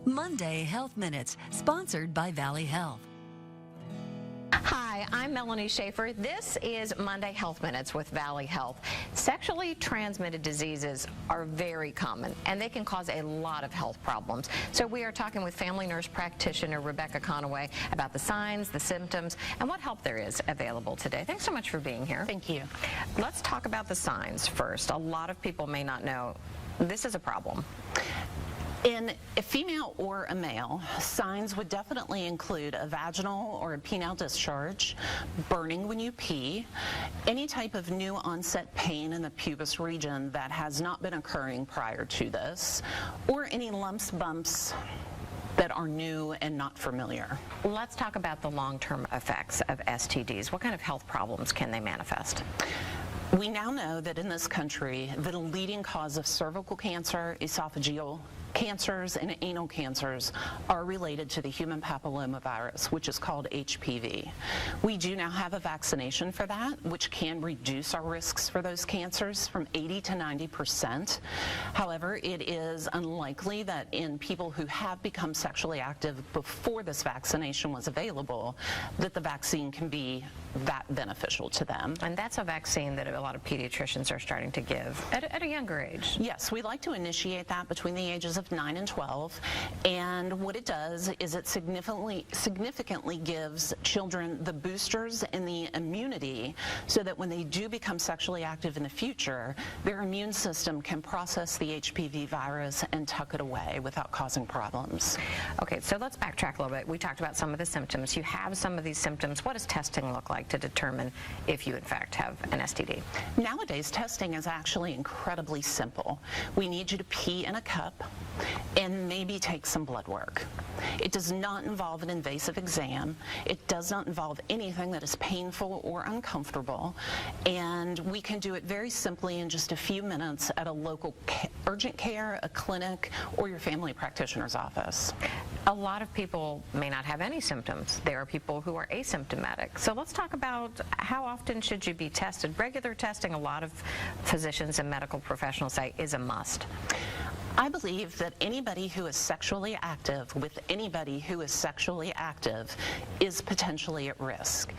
Monday Health Minutes, sponsored by Valley Health. Hi, I'm Melanie Schaefer. This is Monday Health Minutes with Valley Health. Sexually transmitted diseases are very common, and they can cause a lot of health problems. So we are talking with family nurse practitioner Rebecca Conaway about the signs, the symptoms, and what help there is available today. Thanks so much for being here. Thank you. Let's talk about the signs first. A lot of people may not know this is a problem. In a female or a male, signs would definitely include a vaginal or a penile discharge, burning when you pee, any type of new onset pain in the pubis region that has not been occurring prior to this, or any lumps, bumps that are new and not familiar. Let's talk about the long-term effects of STDs. What kind of health problems can they manifest? We now know that in this country, the leading cause of cervical cancer, esophageal cancers, and anal cancers are related to the human papillomavirus, which is called HPV. We do now have a vaccination for that, which can reduce our risks for those cancers from 80 to 90%. However, it is unlikely that in people who have become sexually active before this vaccination was available, that the vaccine can be that beneficial to them. And that's a vaccine that a lot of pediatricians are starting to give at a younger age. Yes, we like to initiate that between the ages of 9 and 12, and what it does is it significantly gives children the boosters and the immunity so that when they do become sexually active in the future, their immune system can process the HPV virus and tuck it away without causing problems. Okay, so let's backtrack a little bit. We talked about some of the symptoms. You have some of these symptoms. What does testing look like to determine if you in fact have an STD? Nowadays, testing is actually incredibly simple. We need you to pee in a cup and maybe take some blood work. It does not involve an invasive exam. It does not involve anything that is painful or uncomfortable, and we can do it very simply in just a few minutes at a local urgent care, a clinic, or your family practitioner's office. A lot of people may not have any symptoms. There are people who are asymptomatic. So let's talk about how often should you be tested. Regular testing, a lot of physicians and medical professionals say, is a must. I believe that anybody who is sexually active with anybody who is sexually active is potentially at risk.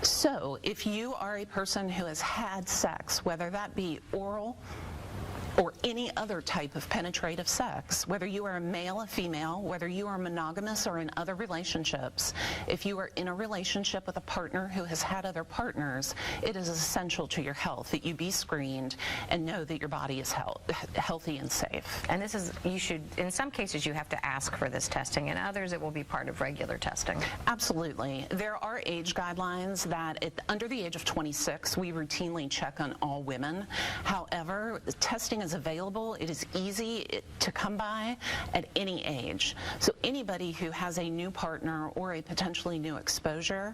So if you are a person who has had sex, whether that be oral or any other type of penetrative sex, whether you are a male or female, whether you are monogamous or in other relationships, if you are in a relationship with a partner who has had other partners, it is essential to your health that you be screened and know that your body is healthy and safe. And this is, you should, in some cases you have to ask for this testing, in others it will be part of regular testing. Absolutely. There are age guidelines that under the age of 26, we routinely check on all women. However, testing is available. It is easy to come by at any age. So anybody who has a new partner or a potentially new exposure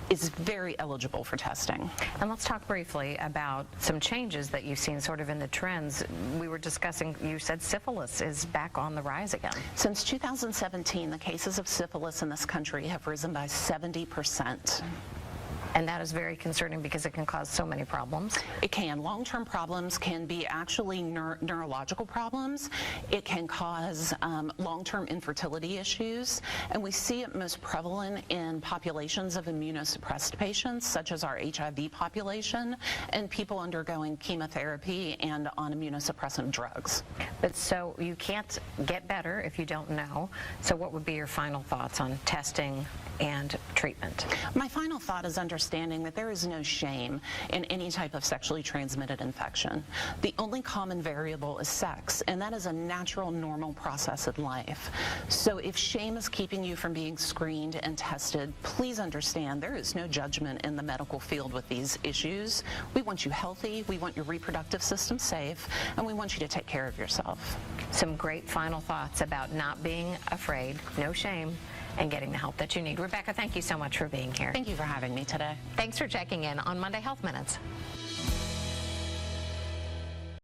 is very eligible for testing. And let's talk briefly about some changes that you've seen sort of in the trends. We were discussing, you said syphilis is back on the rise again. Since 2017, the cases of syphilis in this country have risen by 70%. And that is very concerning because it can cause so many problems. It can. Long-term problems can be actually neurological problems. It can cause long-term infertility issues. And we see it most prevalent in populations of immunosuppressed patients, such as our HIV population, and people undergoing chemotherapy and on immunosuppressant drugs. But so you can't get better if you don't know. So what would be your final thoughts on testing and treatment? My final thought is understanding that there is no shame in any type of sexually transmitted infection. The only common variable is sex, and that is a natural, normal process in life. So if shame is keeping you from being screened and tested, please understand there is no judgment in the medical field with these issues. We want you healthy, we want your reproductive system safe, and we want you to take care of yourself. Some great final thoughts about not being afraid, no shame, and getting the help that you need. Rebecca, thank you so much for being here. Thank you for having me today. Thanks for checking in on Monday Health Minutes.